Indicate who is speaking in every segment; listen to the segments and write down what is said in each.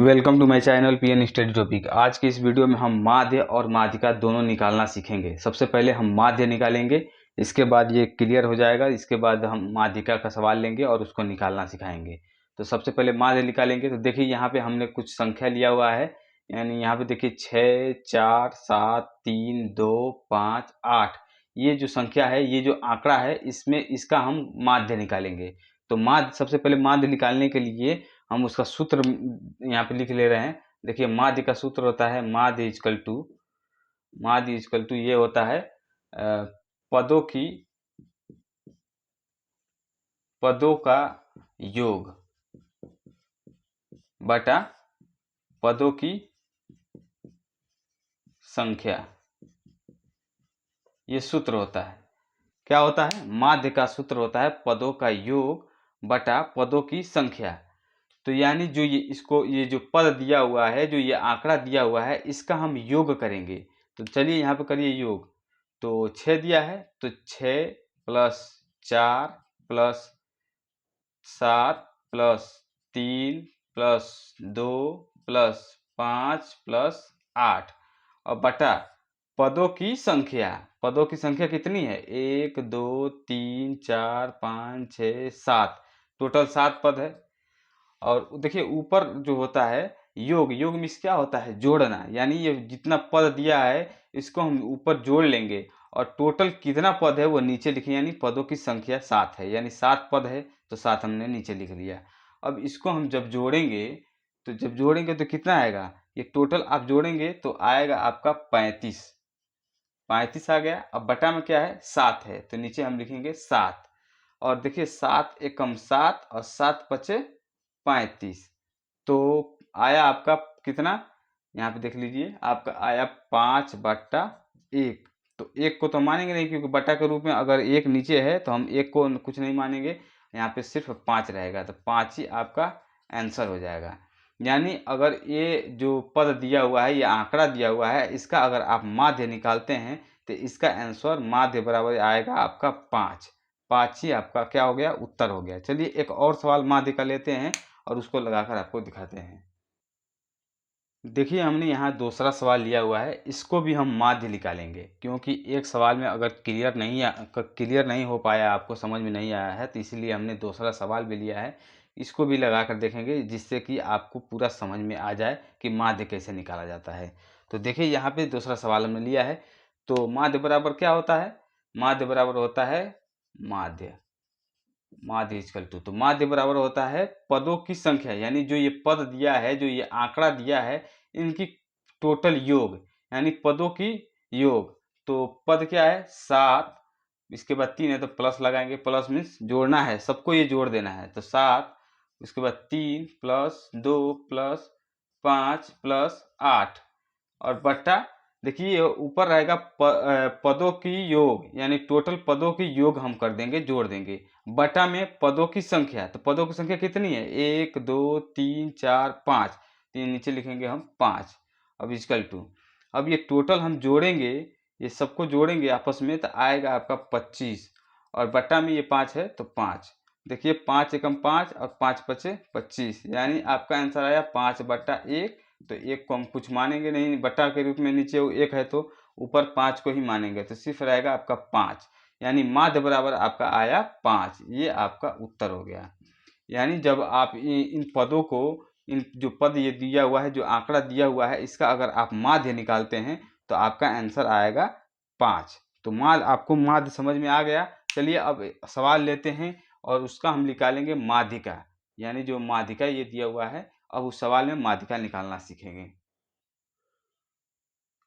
Speaker 1: Welcome to my channel PN study topic. आज के इस वीडियो में हम माध्य और माध्यिका दोनों निकालना सीखेंगे। सबसे पहले हम माध्य निकालेंगे, इसके बाद ये क्लियर हो जाएगा। इसके बाद हम माध्यिका का सवाल लेंगे और उसको निकालना सिखाएंगे। तो सबसे पहले माध्य निकालेंगे। तो देखिए यहाँ पे हमने कुछ संख्या लिया हुआ है, यानी यहाँ पे देखिए 6, 4, 7, 3, 2, 5, 8। ये जो संख्या है, ये जो आंकड़ा है, इसमें इसका हम माध्य निकालेंगे। तो माध्य, सबसे पहले माध्य निकालने के लिए हम उसका सूत्र यहाँ पे लिख ले रहे हैं। देखिए माध्य का सूत्र होता है माध्य इजकल टू ये होता है पदों का योग बटा पदों की संख्या। ये सूत्र होता है। क्या होता है? माध्य का सूत्र होता है पदों का योग बटा पदों की संख्या। तो यानी जो ये जो पद दिया हुआ है, जो ये आंकड़ा दिया हुआ है, इसका हम योग करेंगे। तो चलिए यहाँ पे करिए योग। तो 6 दिया है, तो 6 plus 4 plus 7 plus 3 plus 2 plus 5 plus 8 और बटा पदों की संख्या। पदों की संख्या कितनी है? 1 2 3 4 5 6 7, टोटल 7 पद है। और देखिए ऊपर जो होता है योग, योग मीन्स क्या होता है? जोड़ना। यानी ये जितना पद दिया है इसको हम ऊपर जोड़ लेंगे और टोटल कितना पद है वो नीचे लिखें। यानी पदों की संख्या 7 है, यानी 7 पद है, तो 7 हमने नीचे लिख लिया। अब इसको हम जब जोड़ेंगे तो कितना आएगा? ये टोटल आप जोड़ेंगे तो आएगा आपका 35। 35 आ गया। अब बटा में क्या है? 7 है, तो नीचे हम लिखेंगे 7। और देखिए 7 एकम 7 और 7 पचे 35। तो आया आपका कितना? यहाँ पे देख लीजिए, आपका आया 5/1। तो 1 को तो मानेंगे नहीं, क्योंकि बटा के रूप में अगर 1 नीचे है तो हम 1 को कुछ नहीं मानेंगे। यहाँ पे सिर्फ 5 रहेगा, तो 5 ही आपका आंसर हो जाएगा। यानी अगर ये जो पद दिया हुआ है, ये आंकड़ा दिया हुआ है, इसका अगर आप माध्य निकालते हैं तो इसका आंसर माध्य बराबर आएगा आपका 5। 5 ही आपका क्या हो गया? उत्तर हो गया। चलिए एक और सवाल माध्य का लेते हैं और उसको लगाकर आपको दिखाते हैं। देखिए हमने यहाँ दूसरा सवाल लिया हुआ है, इसको भी हम माध्य निकालेंगे, क्योंकि एक सवाल में अगर क्लियर नहीं हो पाया, आपको समझ में नहीं आया है, तो इसीलिए हमने दूसरा सवाल भी लिया है। इसको भी लगा कर देखेंगे, जिससे कि आपको पूरा समझ में आ जाए कि माध्य कैसे निकाला जाता है। तो देखिए यहाँ पे दूसरा सवाल हमने लिया है। तो माध्य बराबर क्या होता है? माध्य बराबर होता है माध्य इक्वल टू, तो माध्य बराबर होता है पदों की संख्या। यानी जो ये पद दिया है, जो ये आंकड़ा दिया है, इनकी टोटल योग, यानी पदों की योग। तो पद क्या है? 7, इसके बाद 3 है तो प्लस लगाएंगे। प्लस मीन्स जोड़ना है, सबको ये जोड़ देना है। तो 7, उसके बाद 3 प्लस 2 प्लस 5 प्लस 8 और बट्टा, देखिए ऊपर रहेगा पदों की योग, यानी टोटल पदों की योग हम कर देंगे, जोड़ देंगे। बटा में पदों की संख्या, तो पदों की संख्या कितनी है? 1 2 3 4 5, 3 नीचे लिखेंगे हम 5। अब इक्वल टू, अब ये टोटल हम जोड़ेंगे, ये सबको जोड़ेंगे आपस में, तो आएगा आपका 25 और बटा में ये 5 है तो 5। देखिए 5 एकम 5 और 5 पचे 25, यानी आपका आंसर आया 5/1। तो 1 को हम कुछ मानेंगे नहीं, बटा के रूप में नीचे 1 है तो ऊपर 5 को ही मानेंगे, तो सिर्फ रहेगा आपका 5। यानी माध्य बराबर आपका आया 5। ये आपका उत्तर हो गया। यानी जब आप इन पदों को, इन जो पद ये दिया हुआ है, जो आंकड़ा दिया हुआ है, इसका अगर आप माध्य निकालते हैं तो आपका आंसर आएगा 5। तो आपको माध्य समझ में आ गया। चलिए अब सवाल लेते हैं और उसका हम निकालेंगे माध्यिका। यानी जो माध्यिका ये दिया हुआ है, अब उस सवाल में माध्यिका निकालना सीखेंगे।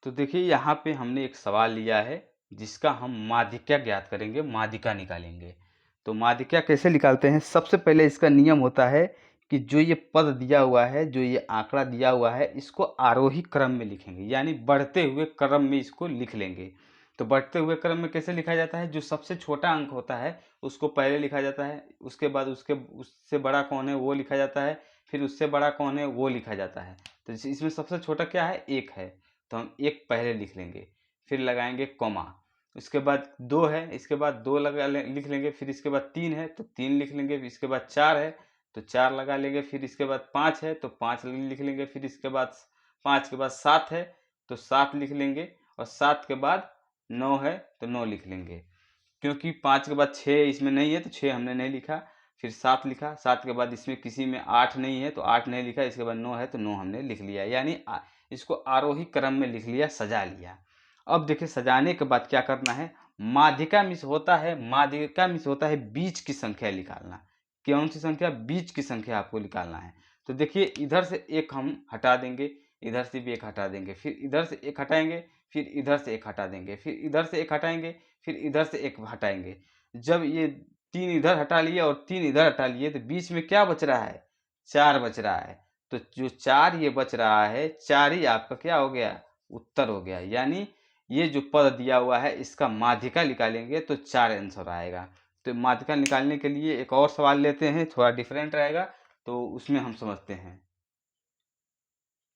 Speaker 1: तो देखिए यहाँ पे हमने एक सवाल लिया है, जिसका हम माध्यिका ज्ञात करेंगे, माध्यिका निकालेंगे। तो माध्यिका कैसे निकालते हैं? सबसे पहले इसका नियम होता है कि जो ये पद दिया हुआ है, जो ये आंकड़ा दिया हुआ है, इसको आरोही क्रम में लिखेंगे, यानी बढ़ते हुए क्रम में इसको लिख लेंगे। तो बढ़ते हुए क्रम में कैसे लिखा जाता है? जो सबसे छोटा अंक होता है उसको पहले लिखा जाता है, उसके बाद उससे बड़ा कौन है वो लिखा जाता है, फिर उससे बड़ा कौन है वो लिखा जाता है। तो इसमें सबसे छोटा क्या है? 1 है, तो हम 1 पहले लिख लेंगे, फिर लगाएंगे कॉमा। उसके बाद 2 है, इसके बाद 2 लिख लेंगे, फिर इसके बाद 3 है तो 3 लिख लेंगे, फिर इसके बाद 4 है तो 4 लगा लेंगे। फिर इसके बाद 5 है तो 5 लिख लेंगे। फिर इसके बाद 5 के बाद 7 है तो 7 लिख लेंगे। और 7 के बाद 9 है तो 9 लिख लेंगे। क्योंकि 5 के बाद 6 इसमें नहीं है तो 6 हमने नहीं लिखा। फिर 7 लिखा। 7 के बाद इसमें किसी में 8 नहीं है तो 8 नहीं लिखा। इसके बाद 9 है तो 9 हमने लिख लिया। यानी इसको आरोही क्रम में लिख लिया, सजा लिया। अब देखिए सजाने के बाद क्या करना है, माध्यिका मिस होता है, माध्यिका मिस होता है बीच की संख्या निकालना। कौन सी संख्या? बीच की संख्या आपको निकालना है। तो देखिए इधर से एक हम हटा देंगे, इधर से भी एक हटा देंगे, फिर इधर से एक हटाएंगे, फिर इधर से एक हटा देंगे, फिर इधर से एक हटाएंगे, फिर इधर से एक हटाएंगे। जब ये 3 इधर हटा लिए और 3 इधर हटा लिए तो बीच में क्या बच रहा है? 4 बच रहा है। तो जो 4 ये बच रहा है, 4 ही आपका क्या हो गया? उत्तर हो गया। यानी ये जो पद दिया हुआ है इसका माध्यिका निकालेंगे तो 4 आंसर आएगा। तो माध्यिका निकालने के लिए एक और सवाल लेते हैं, थोड़ा डिफरेंट रहेगा तो उसमें हम समझते हैं।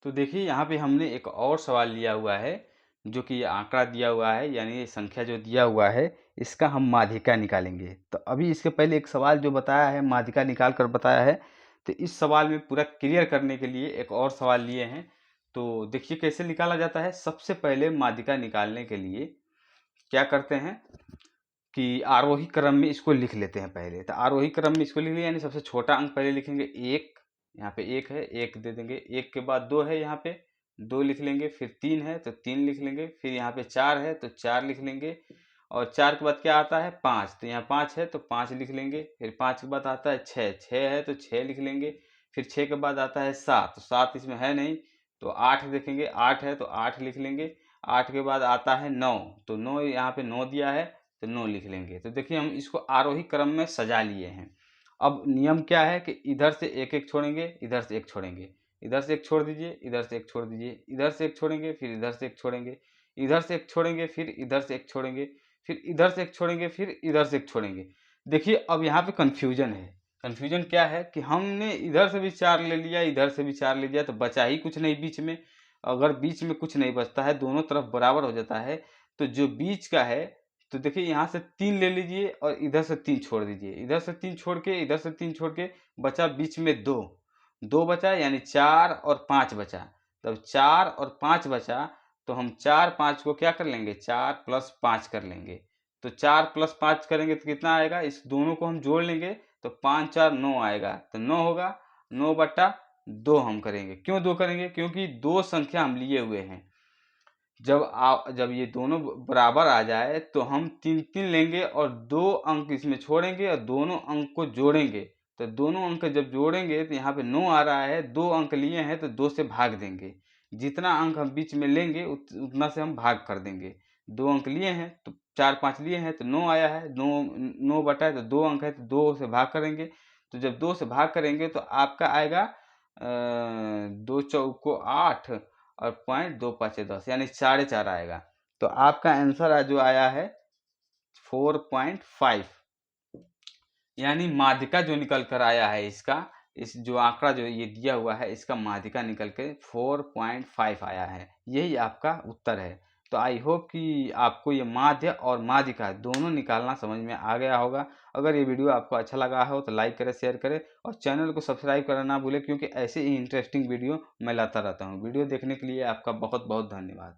Speaker 1: तो देखिए यहाँ पे हमने एक और सवाल लिया हुआ है, जो कि आंकड़ा दिया हुआ है, यानी संख्या जो दिया हुआ है इसका हम माध्यिका निकालेंगे। तो अभी इसके पहले एक सवाल जो बताया है माध्यिका निकाल कर बताया है, तो इस सवाल में पूरा क्लियर करने के लिए एक और सवाल लिए हैं। तो देखिए कैसे निकाला जाता है। सबसे पहले माध्यिका निकालने के लिए क्या करते हैं कि आरोही क्रम में इसको लिख लेते हैं पहले। तो आरोही क्रम में इसको लिख लिया, यानी सबसे छोटा अंक पहले लिखेंगे 1। यहाँ पे 1 है, 1 दे देंगे। 1 के बाद 2 है, यहाँ पे 2 लिख लेंगे। फिर 3 है तो 3 लिख लेंगे। फिर यहाँ पे 4 है तो 4 लिख लेंगे। और 4 के बाद क्या आता है? 5। तो यहाँ 5 है तो 5 लिख लेंगे। फिर 5 के बाद आता है 6, 6 है तो 6 लिख लेंगे। फिर 6 के बाद आता है 7, तो 7 इसमें है नहीं तो 8 देखेंगे। 8 है तो 8 लिख लेंगे। 8 के बाद आता है 9, तो 9 यहाँ पे 9 दिया है तो 9 लिख लेंगे। तो देखिए हम इसको आरोही क्रम में सजा लिए हैं। अब नियम क्या है कि इधर से एक एक छोड़ेंगे, इधर से एक छोड़ेंगे, इधर से एक छोड़ दीजिए, इधर से एक छोड़ दीजिए, इधर से एक छोड़ेंगे, फिर इधर से एक छोड़ेंगे, इधर से एक छोड़ेंगे, फिर इधर से एक छोड़ेंगे, फिर इधर से एक छोड़ेंगे, फिर इधर से एक छोड़ेंगे। देखिए अब यहाँ पे कन्फ्यूजन है। कन्फ्यूजन क्या है कि हमने इधर से भी 4 ले लिया, इधर से भी 4 ले लिया, तो बचा ही कुछ नहीं बीच में। अगर बीच में कुछ नहीं बचता है, दोनों तरफ बराबर हो जाता है, तो जो बीच का है, तो देखिए यहाँ से 3 ले लीजिए और इधर से 3 छोड़ दीजिए, इधर से 3 छोड़ के, इधर से 3 छोड़ के, बचा बीच में 2। 2 बचा, यानी 4 और 5 बचा। तब 4 और 5 बचा तो हम 4 5 को क्या कर लेंगे? 4 + 5 कर लेंगे। तो 4 + 5 करेंगे तो कितना आएगा? इस दोनों को हम जोड़ लेंगे तो 5 4 9 आएगा। तो 9 होगा। 9/2 हम करेंगे। क्यों 2 करेंगे? क्योंकि 2 संख्या हम लिए हुए हैं। जब ये दोनों बराबर आ जाए तो हम 3 लेंगे और 2 अंक इसमें छोड़ेंगे और दोनों अंक को जोड़ेंगे। तो दोनों अंक जब जोड़ेंगे तो यहाँ पे 9 आ रहा है, 2 अंक लिए हैं तो 2 से भाग देंगे। जितना अंक हम बीच में लेंगे उतना से हम भाग कर देंगे। 2 अंक लिए हैं तो 4 5 लिए हैं तो 9 आया है। 9 बटा है तो 2 अंक है तो 2 से भाग करेंगे। तो जब 2 से भाग करेंगे तो आपका आएगा 2 चौको 8 और 2 5 10, यानी 4.5 आएगा। तो आपका आंसर जो आया है 4.5, यानी माध्यिका जो निकल कर आया है इसका, इस जो आंकड़ा जो ये दिया हुआ है इसका माध्यिका निकल के 4.5 आया है। यही आपका उत्तर है। तो आई होप कि आपको ये माध्य और माध्यिका दोनों निकालना समझ में आ गया होगा। अगर ये वीडियो आपको अच्छा लगा हो तो लाइक करें, शेयर करें और चैनल को सब्सक्राइब करना ना भूलें, क्योंकि ऐसे ही इंटरेस्टिंग वीडियो मैं लाता रहता हूँ। वीडियो देखने के लिए आपका बहुत बहुत धन्यवाद।